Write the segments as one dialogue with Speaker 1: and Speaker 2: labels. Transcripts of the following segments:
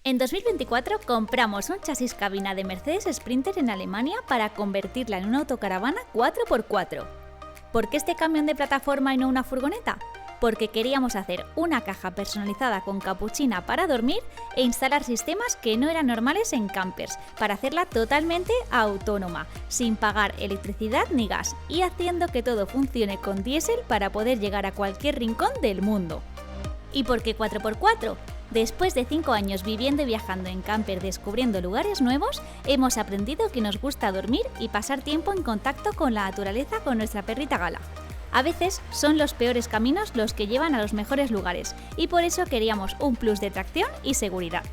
Speaker 1: En 2024 compramos un chasis cabina de Mercedes Sprinter en Alemania para convertirla en una autocaravana 4x4. ¿Por qué este camión de plataforma y no una furgoneta? Porque queríamos hacer una caja personalizada con capuchina para dormir e instalar sistemas que no eran normales en campers, para hacerla totalmente autónoma, sin pagar electricidad ni gas, y haciendo que todo funcione con diésel para poder llegar a cualquier rincón del mundo. ¿Y por qué 4x4? Después de 5 años viviendo y viajando en camper descubriendo lugares nuevos, hemos aprendido que nos gusta dormir y pasar tiempo en contacto con la naturaleza con nuestra perrita Gala. A veces son los peores caminos los que llevan a los mejores lugares, y por eso queríamos un plus de tracción y seguridad.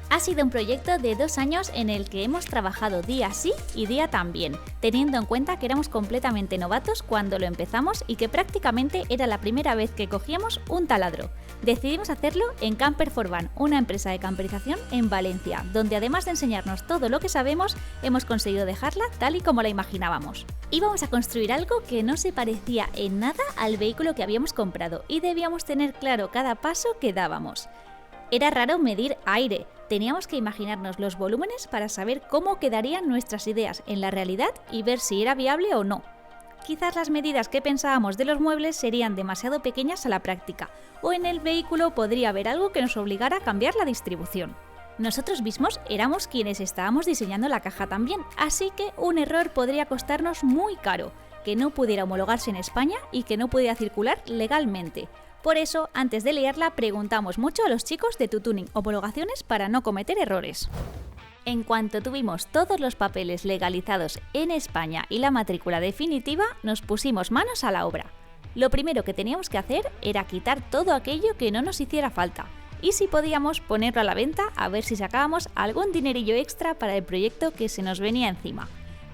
Speaker 1: Ha sido un proyecto de 2 años en el que hemos trabajado día sí y día también, teniendo en cuenta que éramos completamente novatos cuando lo empezamos y que prácticamente era la primera vez que cogíamos un taladro. Decidimos hacerlo en Camper for Van, una empresa de camperización en Valencia, donde además de enseñarnos todo lo que sabemos, hemos conseguido dejarla tal y como la imaginábamos. Íbamos a construir algo que no se parecía en nada al vehículo que habíamos comprado y debíamos tener claro cada paso que dábamos. Era raro medir aire, teníamos que imaginarnos los volúmenes para saber cómo quedarían nuestras ideas en la realidad y ver si era viable o no. Quizás las medidas que pensábamos de los muebles serían demasiado pequeñas a la práctica, o en el vehículo podría haber algo que nos obligara a cambiar la distribución. Nosotros mismos éramos quienes estábamos diseñando la caja también, así que un error podría costarnos muy caro, que no pudiera homologarse en España y que no pudiera circular legalmente. Por eso, antes de liarla, preguntamos mucho a los chicos de Tutuning Homologaciones para no cometer errores. En cuanto tuvimos todos los papeles legalizados en España y la matrícula definitiva, nos pusimos manos a la obra. Lo primero que teníamos que hacer era quitar todo aquello que no nos hiciera falta, y si podíamos ponerlo a la venta a ver si sacábamos algún dinerillo extra para el proyecto que se nos venía encima.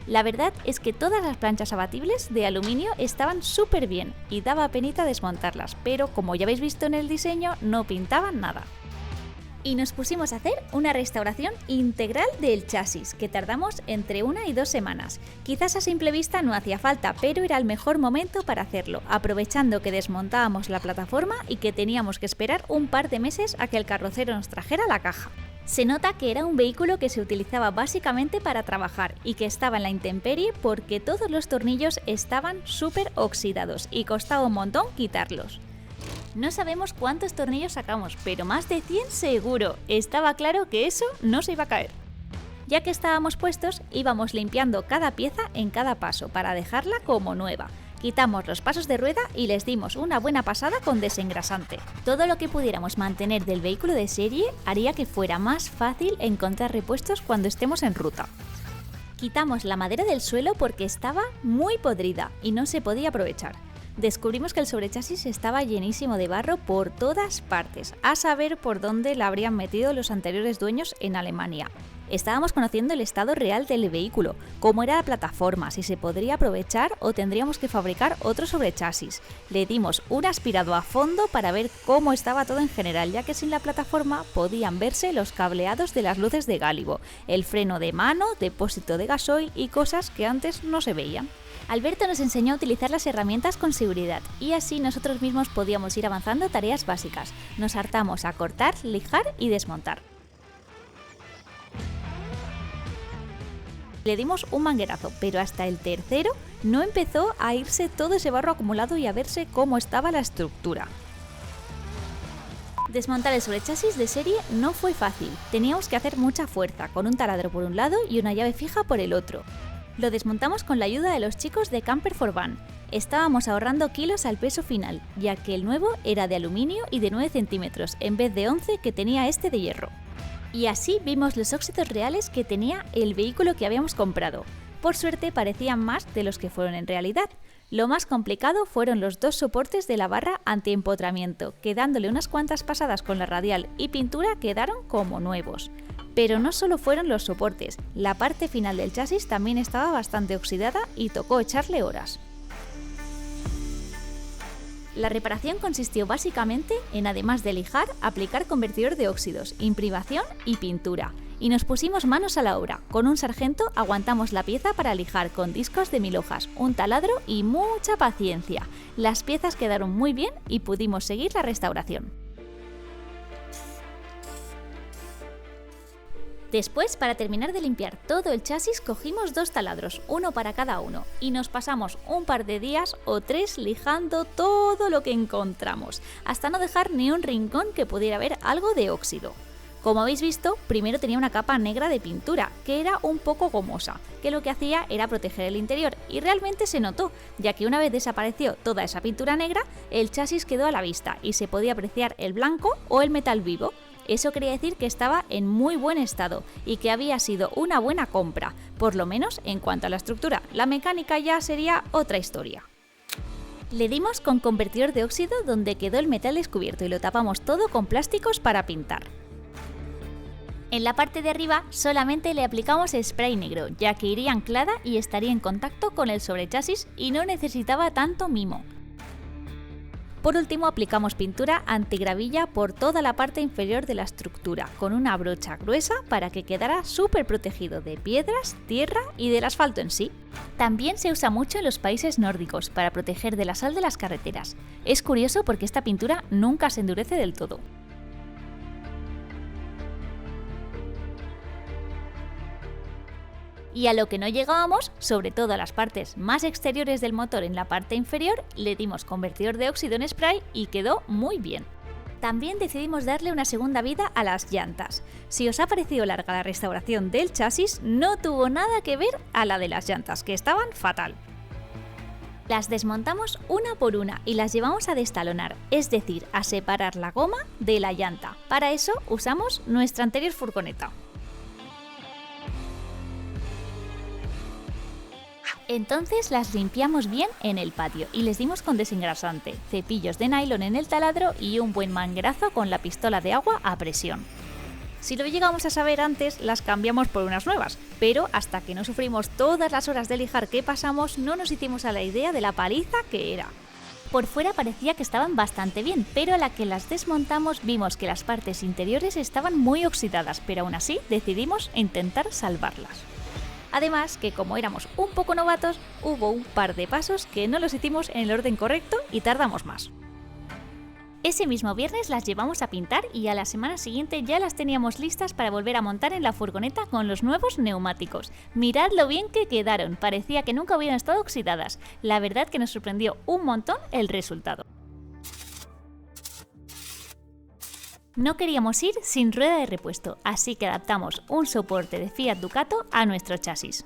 Speaker 1: La verdad es que todas las planchas abatibles de aluminio estaban súper bien y daba penita desmontarlas, pero como ya habéis visto en el diseño, no pintaban nada. Y nos pusimos a hacer una restauración integral del chasis, que tardamos entre 1 y 2 semanas. Quizás a simple vista no hacía falta, pero era el mejor momento para hacerlo, aprovechando que desmontábamos la plataforma y que teníamos que esperar un par de meses a que el carrocero nos trajera la caja. Se nota que era un vehículo que se utilizaba básicamente para trabajar y que estaba en la intemperie porque todos los tornillos estaban súper oxidados y costaba un montón quitarlos. No sabemos cuántos tornillos sacamos, pero más de 100 seguro. Estaba claro que eso no se iba a caer. Ya que estábamos puestos, íbamos limpiando cada pieza en cada paso para dejarla como nueva. Quitamos los pasos de rueda y les dimos una buena pasada con desengrasante. Todo lo que pudiéramos mantener del vehículo de serie haría que fuera más fácil encontrar repuestos cuando estemos en ruta. Quitamos la madera del suelo porque estaba muy podrida y no se podía aprovechar. Descubrimos que el sobrechasis estaba llenísimo de barro por todas partes, a saber por dónde la habrían metido los anteriores dueños en Alemania. Estábamos conociendo el estado real del vehículo, cómo era la plataforma, si se podría aprovechar o tendríamos que fabricar otro sobrechasis. Le dimos un aspirado a fondo para ver cómo estaba todo en general, ya que sin la plataforma podían verse los cableados de las luces de gálibo, el freno de mano, depósito de gasoil y cosas que antes no se veían. Alberto nos enseñó a utilizar las herramientas con seguridad y así nosotros mismos podíamos ir avanzando tareas básicas. Nos hartamos a cortar, lijar y desmontar. Le dimos un manguerazo, pero hasta el tercero no empezó a irse todo ese barro acumulado y a verse cómo estaba la estructura. Desmontar el sobrechasis de serie no fue fácil, teníamos que hacer mucha fuerza, con un taladro por un lado y una llave fija por el otro. Lo desmontamos con la ayuda de los chicos de Camper for Van. Estábamos ahorrando kilos al peso final, ya que el nuevo era de aluminio y de 9 centímetros, en vez de 11 que tenía este de hierro. Y así vimos los óxidos reales que tenía el vehículo que habíamos comprado. Por suerte parecían más de los que fueron en realidad. Lo más complicado fueron los 2 soportes de la barra antiempotramiento, que dándole unas cuantas pasadas con la radial y pintura quedaron como nuevos. Pero no solo fueron los soportes, la parte final del chasis también estaba bastante oxidada y tocó echarle horas. La reparación consistió básicamente en, además de lijar, aplicar convertidor de óxidos, imprimación y pintura. Y nos pusimos manos a la obra. Con un sargento aguantamos la pieza para lijar con discos de 1000 hojas, un taladro y mucha paciencia. Las piezas quedaron muy bien y pudimos seguir la restauración. Después, para terminar de limpiar todo el chasis, cogimos 2 taladros, uno para cada uno, y nos pasamos un par de días o 3 lijando todo lo que encontramos, hasta no dejar ni un rincón que pudiera haber algo de óxido. Como habéis visto, primero tenía una capa negra de pintura, que era un poco gomosa, que lo que hacía era proteger el interior, y realmente se notó, ya que una vez desapareció toda esa pintura negra, el chasis quedó a la vista y se podía apreciar el blanco o el metal vivo. Eso quería decir que estaba en muy buen estado y que había sido una buena compra, por lo menos en cuanto a la estructura. La mecánica ya sería otra historia. Le dimos con convertidor de óxido donde quedó el metal descubierto y lo tapamos todo con plásticos para pintar. En la parte de arriba solamente le aplicamos spray negro, ya que iría anclada y estaría en contacto con el sobrechasis y no necesitaba tanto mimo. Por último, aplicamos pintura antigravilla por toda la parte inferior de la estructura, con una brocha gruesa para que quedara súper protegido de piedras, tierra y del asfalto en sí. También se usa mucho en los países nórdicos para proteger de la sal de las carreteras. Es curioso porque esta pintura nunca se endurece del todo. Y a lo que no llegábamos, sobre todo a las partes más exteriores del motor en la parte inferior, le dimos convertidor de óxido en spray y quedó muy bien. También decidimos darle una segunda vida a las llantas. Si os ha parecido larga la restauración del chasis, no tuvo nada que ver a la de las llantas, que estaban fatal. Las desmontamos una por una y las llevamos a destalonar, es decir, a separar la goma de la llanta. Para eso usamos nuestra anterior furgoneta. Entonces las limpiamos bien en el patio y les dimos con desengrasante, cepillos de nylon en el taladro y un buen manguerazo con la pistola de agua a presión. Si lo llegamos a saber antes, las cambiamos por unas nuevas, pero hasta que no sufrimos todas las horas de lijar que pasamos, no nos hicimos a la idea de la paliza que era. Por fuera parecía que estaban bastante bien, pero a la que las desmontamos vimos que las partes interiores estaban muy oxidadas, pero aún así decidimos intentar salvarlas. Además, que como éramos un poco novatos, hubo un par de pasos que no los hicimos en el orden correcto y tardamos más. Ese mismo viernes las llevamos a pintar y a la semana siguiente ya las teníamos listas para volver a montar en la furgoneta con los nuevos neumáticos. Mirad lo bien que quedaron, parecía que nunca hubieran estado oxidadas. La verdad que nos sorprendió un montón el resultado. No queríamos ir sin rueda de repuesto, así que adaptamos un soporte de Fiat Ducato a nuestro chasis.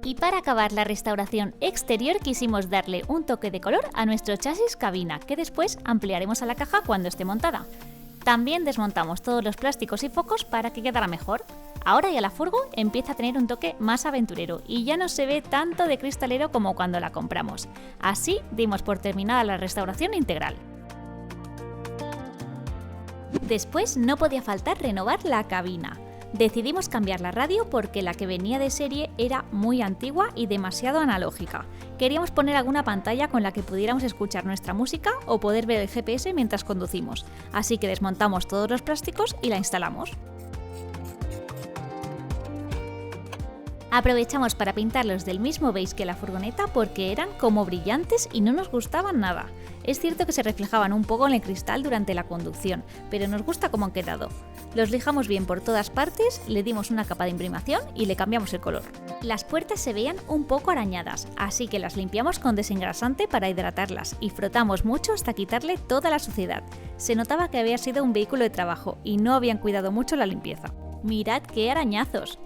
Speaker 1: Y para acabar la restauración exterior quisimos darle un toque de color a nuestro chasis cabina, que después ampliaremos a la caja cuando esté montada. También desmontamos todos los plásticos y focos para que quedara mejor. Ahora ya la furgo empieza a tener un toque más aventurero y ya no se ve tanto de cristalero como cuando la compramos. Así dimos por terminada la restauración integral. Después no podía faltar renovar la cabina. Decidimos cambiar la radio porque la que venía de serie era muy antigua y demasiado analógica. Queríamos poner alguna pantalla con la que pudiéramos escuchar nuestra música o poder ver el GPS mientras conducimos, así que desmontamos todos los plásticos y la instalamos. Aprovechamos para pintarlos del mismo beige que la furgoneta porque eran como brillantes y no nos gustaban nada. Es cierto que se reflejaban un poco en el cristal durante la conducción, pero nos gusta cómo han quedado. Los lijamos bien por todas partes, le dimos una capa de imprimación y le cambiamos el color. Las puertas se veían un poco arañadas, así que las limpiamos con desengrasante para hidratarlas y frotamos mucho hasta quitarle toda la suciedad. Se notaba que había sido un vehículo de trabajo y no habían cuidado mucho la limpieza. ¡Mirad qué arañazos!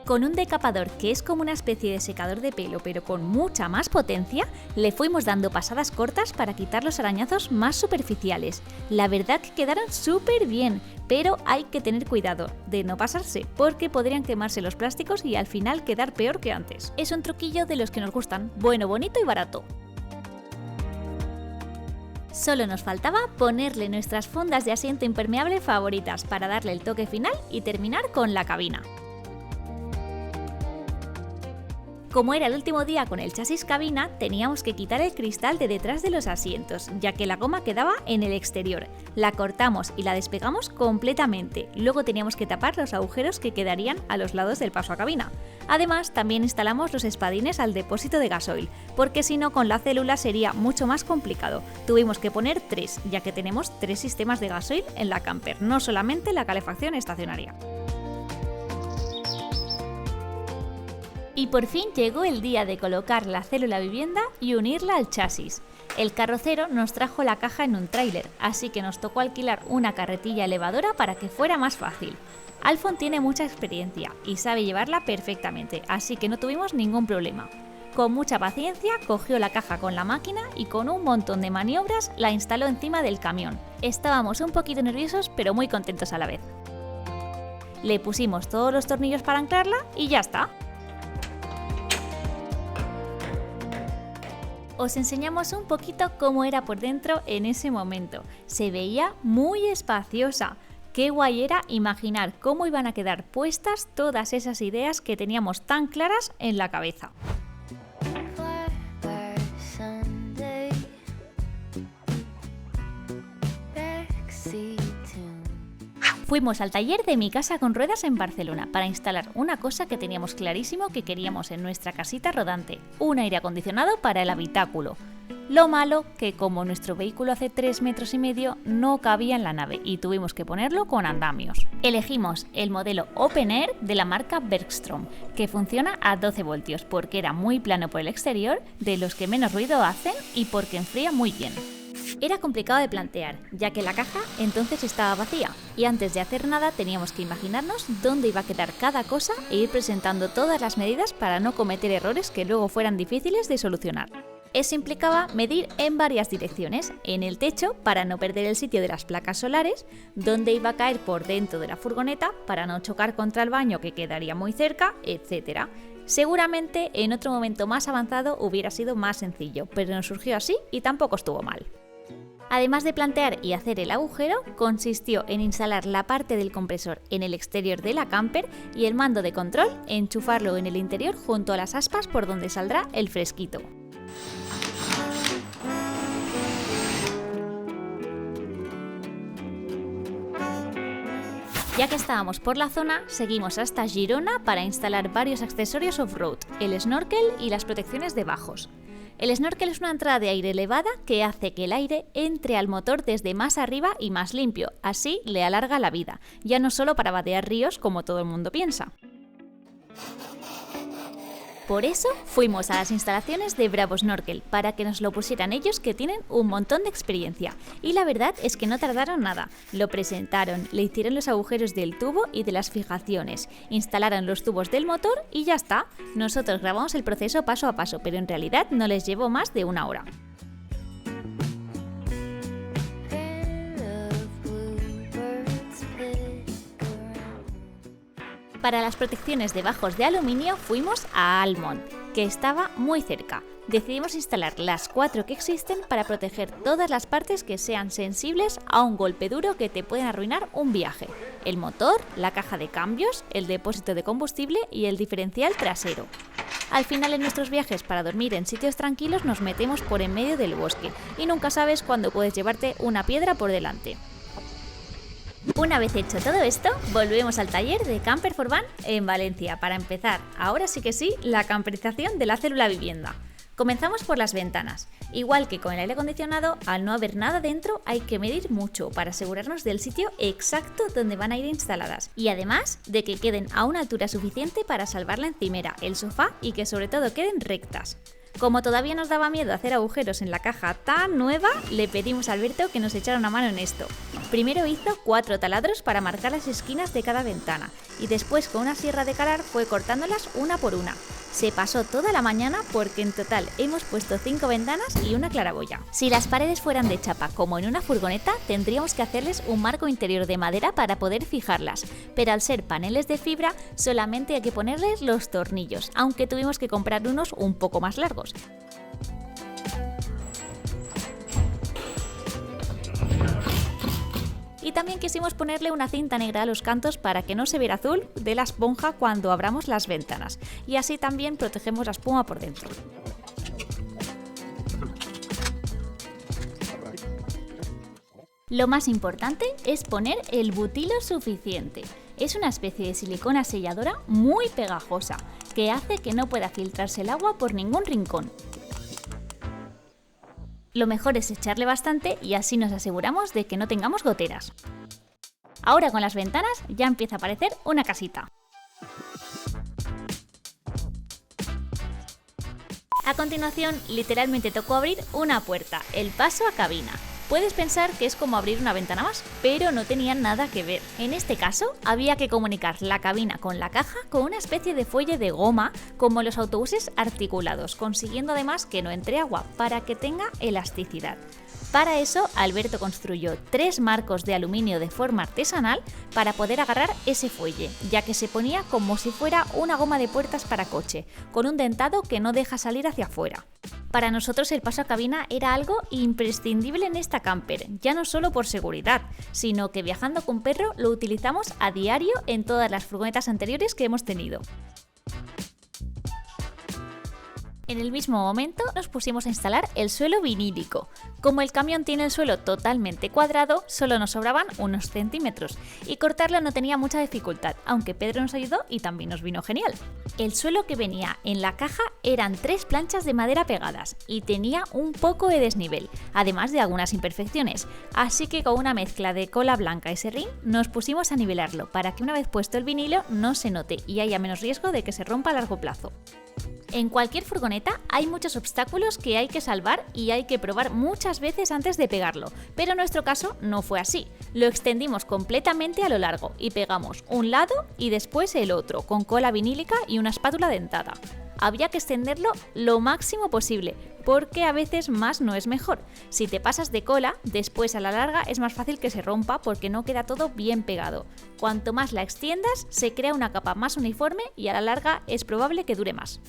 Speaker 1: Con un decapador que es como una especie de secador de pelo pero con mucha más potencia, le fuimos dando pasadas cortas para quitar los arañazos más superficiales. La verdad que quedaron súper bien, pero hay que tener cuidado de no pasarse porque podrían quemarse los plásticos y al final quedar peor que antes. Es un truquillo de los que nos gustan, bueno, bonito y barato. Solo nos faltaba ponerle nuestras fundas de asiento impermeable favoritas para darle el toque final y terminar con la cabina. Como era el último día con el chasis cabina, teníamos que quitar el cristal de detrás de los asientos, ya que la goma quedaba en el exterior. La cortamos y la despegamos completamente. Luego teníamos que tapar los agujeros que quedarían a los lados del paso a cabina. Además, también instalamos los espadines al depósito de gasoil, porque si no con la célula sería mucho más complicado. Tuvimos que poner 3, ya que tenemos 3 sistemas de gasoil en la camper, no solamente la calefacción estacionaria. Y por fin llegó el día de colocar la célula vivienda y unirla al chasis. El carrocero nos trajo la caja en un tráiler, así que nos tocó alquilar una carretilla elevadora para que fuera más fácil. Alfon tiene mucha experiencia y sabe llevarla perfectamente, así que no tuvimos ningún problema. Con mucha paciencia cogió la caja con la máquina y con un montón de maniobras la instaló encima del camión. Estábamos un poquito nerviosos pero muy contentos a la vez. Le pusimos todos los tornillos para anclarla y ya está. Os enseñamos un poquito cómo era por dentro en ese momento. Se veía muy espaciosa. Qué guay era imaginar cómo iban a quedar puestas todas esas ideas que teníamos tan claras en la cabeza. Fuimos al taller de Mi Casa con Ruedas en Barcelona para instalar una cosa que teníamos clarísimo que queríamos en nuestra casita rodante, un aire acondicionado para el habitáculo. Lo malo que como nuestro vehículo hace 3,5 metros no cabía en la nave y tuvimos que ponerlo con andamios. Elegimos el modelo Open Air de la marca Bergstrom, que funciona a 12 voltios porque era muy plano por el exterior, de los que menos ruido hacen y porque enfría muy bien. Era complicado de plantear, ya que la caja entonces estaba vacía, y antes de hacer nada teníamos que imaginarnos dónde iba a quedar cada cosa e ir presentando todas las medidas para no cometer errores que luego fueran difíciles de solucionar. Eso implicaba medir en varias direcciones, en el techo para no perder el sitio de las placas solares, dónde iba a caer por dentro de la furgoneta para no chocar contra el baño que quedaría muy cerca, etc. Seguramente en otro momento más avanzado hubiera sido más sencillo, pero nos surgió así y tampoco estuvo mal. Además de plantear y hacer el agujero, consistió en instalar la parte del compresor en el exterior de la camper y el mando de control enchufarlo en el interior junto a las aspas por donde saldrá el fresquito. Ya que estábamos por la zona, seguimos hasta Girona para instalar varios accesorios off-road, el snorkel y las protecciones de bajos. El snorkel es una entrada de aire elevada que hace que el aire entre al motor desde más arriba y más limpio, así le alarga la vida, ya no solo para vadear ríos como todo el mundo piensa. Por eso fuimos a las instalaciones de Bravo Snorkel, para que nos lo pusieran ellos que tienen un montón de experiencia. Y la verdad es que no tardaron nada. Lo presentaron, le hicieron los agujeros del tubo y de las fijaciones, instalaron los tubos del motor y ya está. Nosotros grabamos el proceso paso a paso, pero en realidad no les llevó más de 1 hora. Para las protecciones de bajos de aluminio fuimos a Almond, que estaba muy cerca. Decidimos instalar las 4 que existen para proteger todas las partes que sean sensibles a un golpe duro que te pueden arruinar un viaje. El motor, la caja de cambios, el depósito de combustible y el diferencial trasero. Al final en nuestros viajes para dormir en sitios tranquilos nos metemos por en medio del bosque y nunca sabes cuándo puedes llevarte una piedra por delante. Una vez hecho todo esto, volvemos al taller de Camper for Van en Valencia para empezar, ahora sí que sí, la camperización de la célula vivienda. Comenzamos por las ventanas. Igual que con el aire acondicionado, al no haber nada dentro hay que medir mucho para asegurarnos del sitio exacto donde van a ir instaladas y además de que queden a una altura suficiente para salvar la encimera, el sofá y que sobre todo queden rectas. Como todavía nos daba miedo hacer agujeros en la caja tan nueva, le pedimos a Alberto que nos echara una mano en esto. Primero hizo 4 taladros para marcar las esquinas de cada ventana y después con una sierra de calar fue cortándolas una por una. Se pasó toda la mañana porque en total hemos puesto 5 ventanas y una claraboya. Si las paredes fueran de chapa como en una furgoneta, tendríamos que hacerles un marco interior de madera para poder fijarlas, pero al ser paneles de fibra solamente hay que ponerles los tornillos, aunque tuvimos que comprar unos un poco más largos. Y también quisimos ponerle una cinta negra a los cantos para que no se viera azul de la esponja cuando abramos las ventanas, y así también protegemos la espuma por dentro. Lo más importante es poner el butilo suficiente. Es una especie de silicona selladora muy pegajosa, que hace que no pueda filtrarse el agua por ningún rincón. Lo mejor es echarle bastante y así nos aseguramos de que no tengamos goteras. Ahora con las ventanas ya empieza a aparecer una casita. A continuación, literalmente tocó abrir una puerta, el paso a cabina. Puedes pensar que es como abrir una ventana más, pero no tenía nada que ver. En este caso, había que comunicar la cabina con la caja con una especie de fuelle de goma, como los autobuses articulados, consiguiendo además que no entre agua, para que tenga elasticidad. Para eso, Alberto construyó 3 marcos de aluminio de forma artesanal para poder agarrar ese fuelle, ya que se ponía como si fuera una goma de puertas para coche, con un dentado que no deja salir hacia afuera. Para nosotros el paso a cabina era algo imprescindible en esta camper, ya no solo por seguridad, sino que viajando con perro lo utilizamos a diario en todas las furgonetas anteriores que hemos tenido. En el mismo momento nos pusimos a instalar el suelo vinílico. Como el camión tiene el suelo totalmente cuadrado, solo nos sobraban unos centímetros y cortarlo no tenía mucha dificultad, aunque Pedro nos ayudó y también nos vino genial. El suelo que venía en la caja eran 3 planchas de madera pegadas y tenía un poco de desnivel, además de algunas imperfecciones, así que con una mezcla de cola blanca y serrín nos pusimos a nivelarlo para que una vez puesto el vinilo no se note y haya menos riesgo de que se rompa a largo plazo. En cualquier furgoneta hay muchos obstáculos que hay que salvar y hay que probar muchas veces antes de pegarlo, pero en nuestro caso no fue así. Lo extendimos completamente a lo largo y pegamos un lado y después el otro, con cola vinílica y una espátula dentada. Había que extenderlo lo máximo posible, porque a veces más no es mejor. Si te pasas de cola, después a la larga es más fácil que se rompa porque no queda todo bien pegado. Cuanto más la extiendas, se crea una capa más uniforme y a la larga es probable que dure más.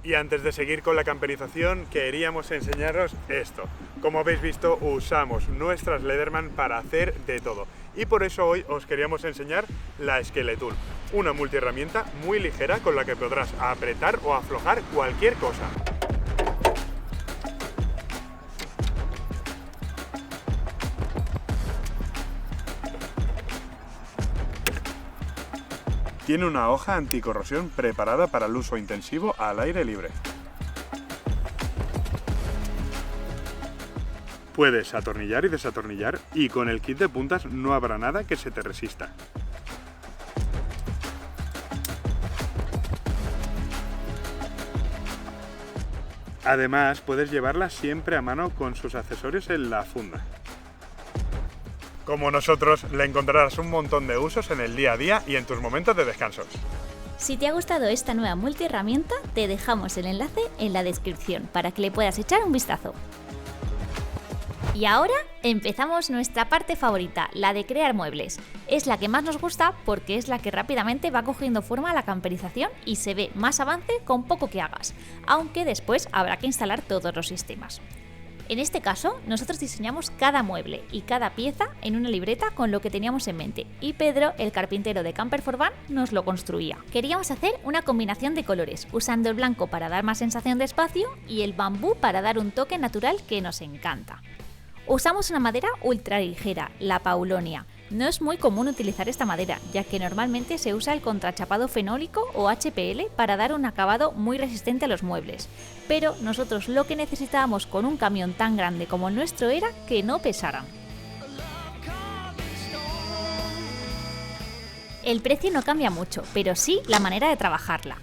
Speaker 2: Y antes de seguir con la camperización, queríamos enseñaros esto. Como habéis visto, usamos nuestras Leatherman para hacer de todo. Y por eso hoy os queríamos enseñar la Skeletool, una multiherramienta muy ligera con la que podrás apretar o aflojar cualquier cosa. Tiene una hoja anticorrosión preparada para el uso intensivo al aire libre. Puedes atornillar y desatornillar y con el kit de puntas no habrá nada que se te resista. Además, puedes llevarla siempre a mano con sus accesorios en la funda. Como nosotros, le encontrarás un montón de usos en el día a día y en tus momentos de descanso.
Speaker 1: Si te ha gustado esta nueva multiherramienta, te dejamos el enlace en la descripción para que le puedas echar un vistazo. Y ahora empezamos nuestra parte favorita, la de crear muebles. Es la que más nos gusta porque es la que rápidamente va cogiendo forma a la camperización y se ve más avance con poco que hagas, aunque después habrá que instalar todos los sistemas. En este caso, nosotros diseñamos cada mueble y cada pieza en una libreta con lo que teníamos en mente, y Pedro, el carpintero de Camper for Van, nos lo construía. Queríamos hacer una combinación de colores, usando el blanco para dar más sensación de espacio y el bambú para dar un toque natural que nos encanta. Usamos una madera ultra ligera, la Paulonia. No es muy común utilizar esta madera, ya que normalmente se usa el contrachapado fenólico o HPL para dar un acabado muy resistente a los muebles. Pero nosotros lo que necesitábamos con un camión tan grande como el nuestro era que no pesaran. El precio no cambia mucho, pero sí la manera de trabajarla.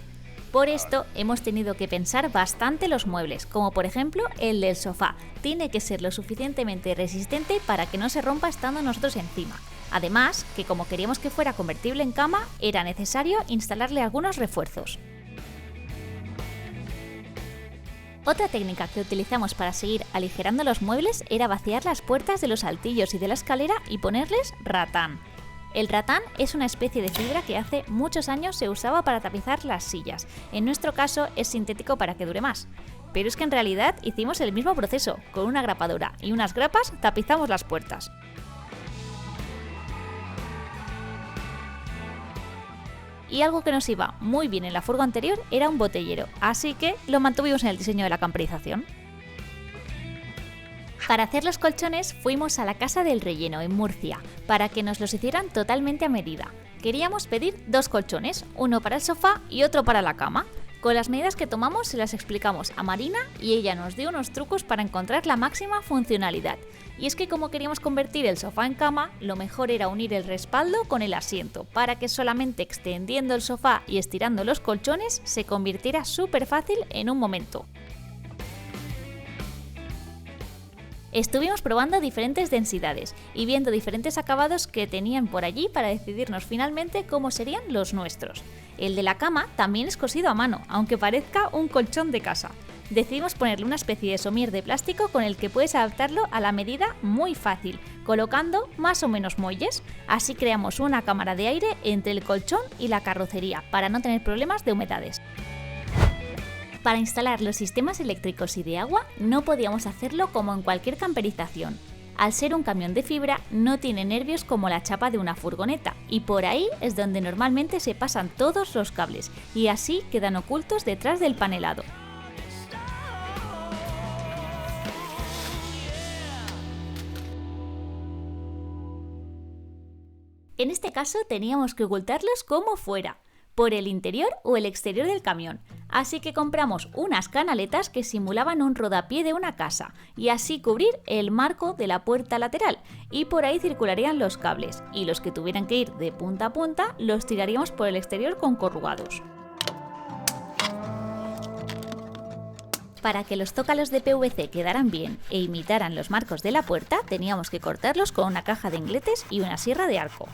Speaker 1: Por esto hemos tenido que pensar bastante los muebles, como por ejemplo el del sofá. Tiene que ser lo suficientemente resistente para que no se rompa estando nosotros encima. Además, que como queríamos que fuera convertible en cama, era necesario instalarle algunos refuerzos. Otra técnica que utilizamos para seguir aligerando los muebles era vaciar las puertas de los altillos y de la escalera y ponerles ratán. El ratán es una especie de fibra que hace muchos años se usaba para tapizar las sillas. En nuestro caso es sintético para que dure más. Pero es que en realidad hicimos el mismo proceso. Con una grapadora y unas grapas tapizamos las puertas. Y algo que nos iba muy bien en la furgo anterior era un botellero, así que lo mantuvimos en el diseño de la camperización. Para hacer los colchones fuimos a la Casa del Relleno en Murcia, para que nos los hicieran totalmente a medida. Queríamos pedir 2 colchones, uno para el sofá y otro para la cama. Con las medidas que tomamos se las explicamos a Marina y ella nos dio unos trucos para encontrar la máxima funcionalidad. Y es que como queríamos convertir el sofá en cama, lo mejor era unir el respaldo con el asiento, para que solamente extendiendo el sofá y estirando los colchones se convirtiera súper fácil en un momento. Estuvimos probando diferentes densidades y viendo diferentes acabados que tenían por allí para decidirnos finalmente cómo serían los nuestros. El de la cama también es cosido a mano, aunque parezca un colchón de casa. Decidimos ponerle una especie de somier de plástico con el que puedes adaptarlo a la medida muy fácil, colocando más o menos muelles. Así creamos una cámara de aire entre el colchón y la carrocería para no tener problemas de humedades. Para instalar los sistemas eléctricos y de agua no podíamos hacerlo como en cualquier camperización. Al ser un camión de fibra no tiene nervios como la chapa de una furgoneta y por ahí es donde normalmente se pasan todos los cables y así quedan ocultos detrás del panelado. En este caso teníamos que ocultarlos como fuera, por el interior o el exterior del camión, así que compramos unas canaletas que simulaban un rodapié de una casa y así cubrir el marco de la puerta lateral y por ahí circularían los cables y los que tuvieran que ir de punta a punta los tiraríamos por el exterior con corrugados. Para que los zócalos de PVC quedaran bien e imitaran los marcos de la puerta teníamos que cortarlos con una caja de ingletes y una sierra de arco.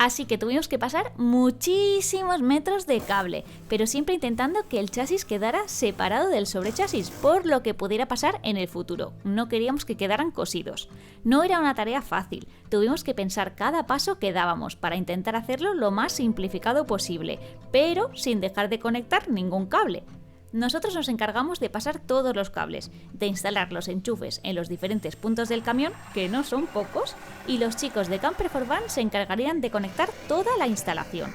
Speaker 1: Así que tuvimos que pasar muchísimos metros de cable, pero siempre intentando que el chasis quedara separado del sobrechasis, por lo que pudiera pasar en el futuro. No queríamos que quedaran cosidos. No era una tarea fácil, tuvimos que pensar cada paso que dábamos para intentar hacerlo lo más simplificado posible, pero sin dejar de conectar ningún cable. Nosotros nos encargamos de pasar todos los cables, de instalar los enchufes en los diferentes puntos del camión, que no son pocos, y los chicos de Camper for Van se encargarían de conectar toda la instalación.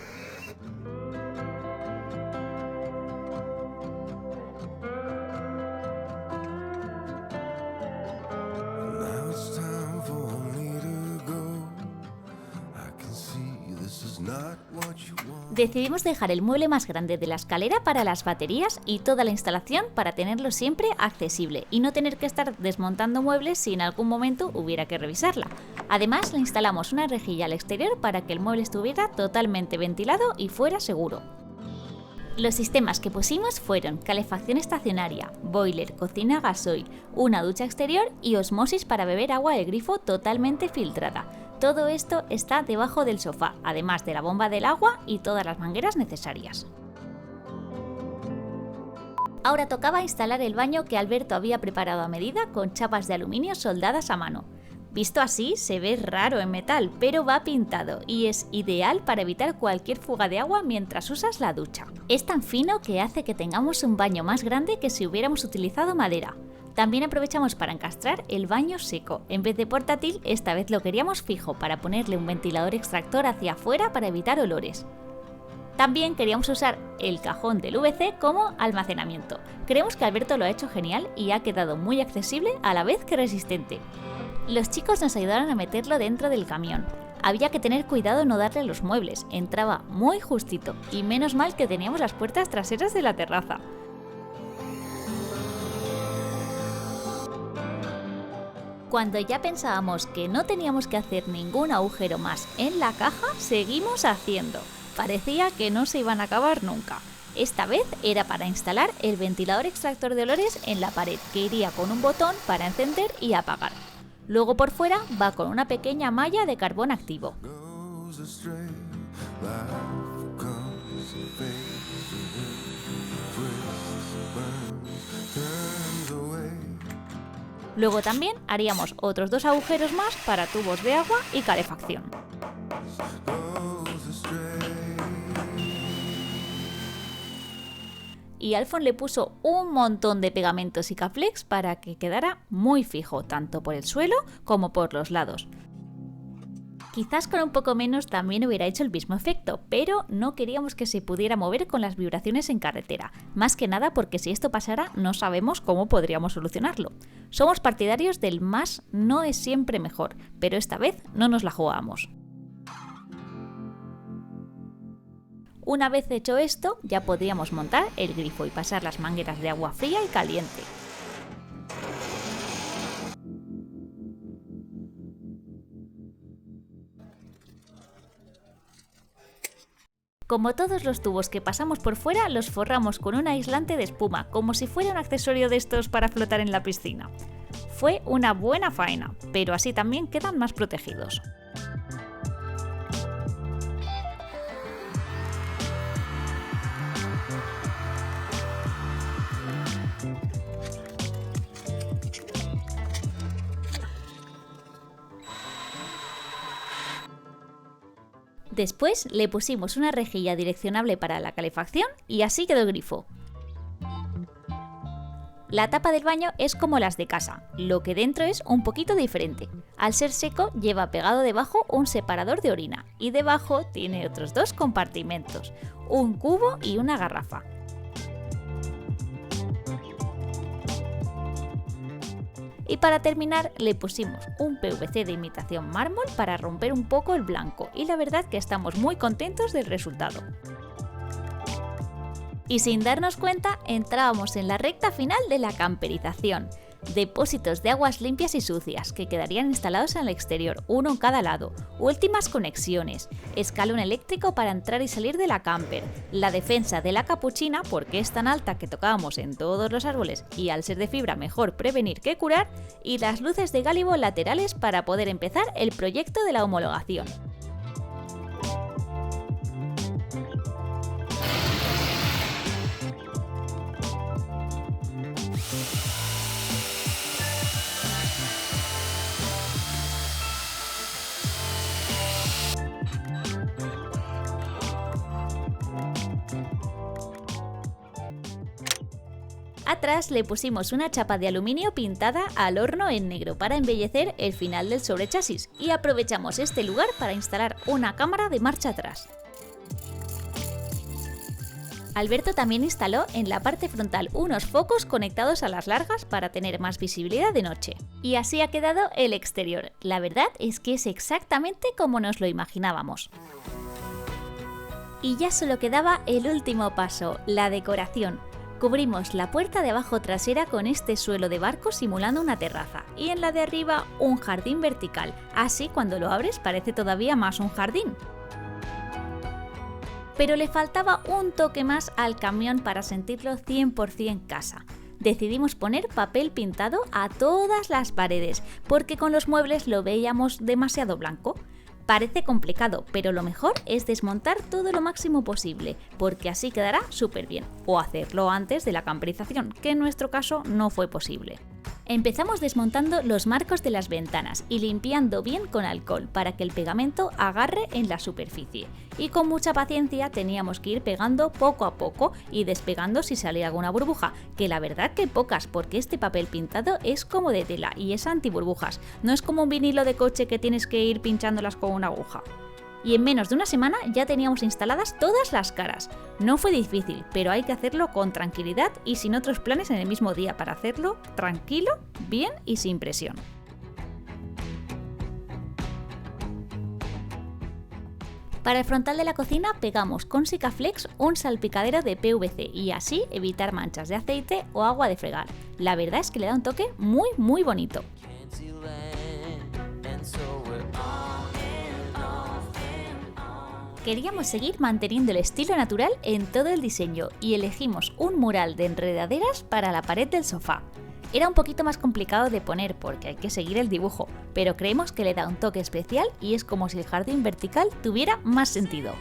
Speaker 1: Decidimos dejar el mueble más grande de la escalera para las baterías y toda la instalación para tenerlo siempre accesible y no tener que estar desmontando muebles si en algún momento hubiera que revisarla. Además, le instalamos una rejilla al exterior para que el mueble estuviera totalmente ventilado y fuera seguro. Los sistemas que pusimos fueron calefacción estacionaria, boiler, cocina gasoil, una ducha exterior y osmosis para beber agua del grifo totalmente filtrada. Todo esto está debajo del sofá, además de la bomba del agua y todas las mangueras necesarias. Ahora tocaba instalar el baño que Alberto había preparado a medida con chapas de aluminio soldadas a mano. Visto así, se ve raro en metal, pero va pintado y es ideal para evitar cualquier fuga de agua mientras usas la ducha. Es tan fino que hace que tengamos un baño más grande que si hubiéramos utilizado madera. También aprovechamos para encastrar el baño seco. En vez de portátil, esta vez lo queríamos fijo para ponerle un ventilador extractor hacia afuera para evitar olores. También queríamos usar el cajón del VC como almacenamiento. Creemos que Alberto lo ha hecho genial y ha quedado muy accesible a la vez que resistente. Los chicos nos ayudaron a meterlo dentro del camión. Había que tener cuidado no darle los muebles, entraba muy justito y menos mal que teníamos las puertas traseras de la terraza. Cuando ya pensábamos que no teníamos que hacer ningún agujero más en la caja, seguimos haciendo. Parecía que no se iban a acabar nunca. Esta vez era para instalar el ventilador extractor de olores en la pared, que iría con un botón para encender y apagar. Luego por fuera va con una pequeña malla de carbón activo. Luego también haríamos otros 2 agujeros más para tubos de agua y calefacción. Y Alfon le puso un montón de pegamento Sikaflex para que quedara muy fijo, tanto por el suelo como por los lados. Quizás con un poco menos también hubiera hecho el mismo efecto, pero no queríamos que se pudiera mover con las vibraciones en carretera, más que nada porque si esto pasara no sabemos cómo podríamos solucionarlo. Somos partidarios del más no es siempre mejor, pero esta vez no nos la jugamos. Una vez hecho esto, ya podríamos montar el grifo y pasar las mangueras de agua fría y caliente. Como todos los tubos que pasamos por fuera, los forramos con un aislante de espuma, como si fuera un accesorio de estos para flotar en la piscina. Fue una buena faena, pero así también quedan más protegidos. Después le pusimos una rejilla direccionable para la calefacción y así quedó el grifo. La tapa del baño es como las de casa, lo que dentro es un poquito diferente. Al ser seco lleva pegado debajo un separador de orina y debajo tiene otros 2 compartimentos, un cubo y una garrafa. Y para terminar le pusimos un PVC de imitación mármol para romper un poco el blanco y la verdad que estamos muy contentos del resultado. Y sin darnos cuenta entrábamos en la recta final de la camperización. Depósitos de aguas limpias y sucias que quedarían instalados en el exterior, uno en cada lado, últimas conexiones, escalón eléctrico para entrar y salir de la camper, la defensa de la capuchina porque es tan alta que tocábamos en todos los árboles y al ser de fibra mejor prevenir que curar, y las luces de gálibo laterales para poder empezar el proyecto de la homologación. Atrás le pusimos una chapa de aluminio pintada al horno en negro para embellecer el final del sobrechasis y aprovechamos este lugar para instalar una cámara de marcha atrás. Alberto también instaló en la parte frontal unos focos conectados a las largas para tener más visibilidad de noche. Y así ha quedado el exterior. La verdad es que es exactamente como nos lo imaginábamos. Y ya solo quedaba el último paso, la decoración. Cubrimos la puerta de abajo trasera con este suelo de barco simulando una terraza y en la de arriba un jardín vertical, así cuando lo abres parece todavía más un jardín. Pero le faltaba un toque más al camión para sentirlo 100% casa. Decidimos poner papel pintado a todas las paredes porque con los muebles lo veíamos demasiado blanco. Parece complicado, pero lo mejor es desmontar todo lo máximo posible, porque así quedará súper bien, o hacerlo antes de la camperización, que en nuestro caso no fue posible. Empezamos desmontando los marcos de las ventanas y limpiando bien con alcohol para que el pegamento agarre en la superficie. Y con mucha paciencia teníamos que ir pegando poco a poco y despegando si salía alguna burbuja, que la verdad que pocas porque este papel pintado es como de tela y es antiburbujas, no es como un vinilo de coche que tienes que ir pinchándolas con una aguja. Y en menos de una semana ya teníamos instaladas todas las caras. No fue difícil, pero hay que hacerlo con tranquilidad y sin otros planes en el mismo día para hacerlo tranquilo, bien y sin presión. Para el frontal de la cocina pegamos con Sikaflex un salpicadero de PVC y así evitar manchas de aceite o agua de fregar. La verdad es que le da un toque muy bonito. Queríamos seguir manteniendo el estilo natural en todo el diseño y elegimos un mural de enredaderas para la pared del sofá. Era un poquito más complicado de poner porque hay que seguir el dibujo, pero creemos que le da un toque especial y es como si el jardín vertical tuviera más sentido.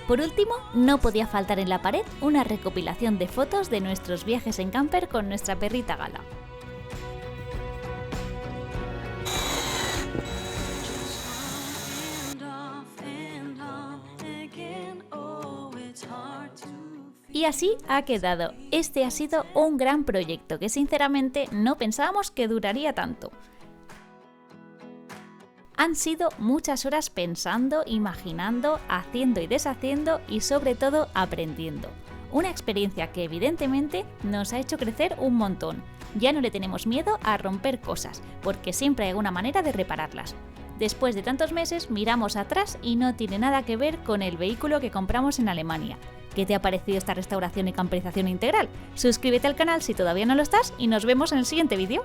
Speaker 1: Por último, no podía faltar en la pared una recopilación de fotos de nuestros viajes en camper con nuestra perrita Gala. Y así ha quedado. Este ha sido un gran proyecto que sinceramente no pensábamos que duraría tanto. Han sido muchas horas pensando, imaginando, haciendo y deshaciendo y sobre todo aprendiendo. Una experiencia que evidentemente nos ha hecho crecer un montón. Ya no le tenemos miedo a romper cosas, porque siempre hay una manera de repararlas. Después de tantos meses miramos atrás y no tiene nada que ver con el vehículo que compramos en Alemania. ¿Qué te ha parecido esta restauración y camperización integral? Suscríbete al canal si todavía no lo estás y nos vemos en el siguiente vídeo.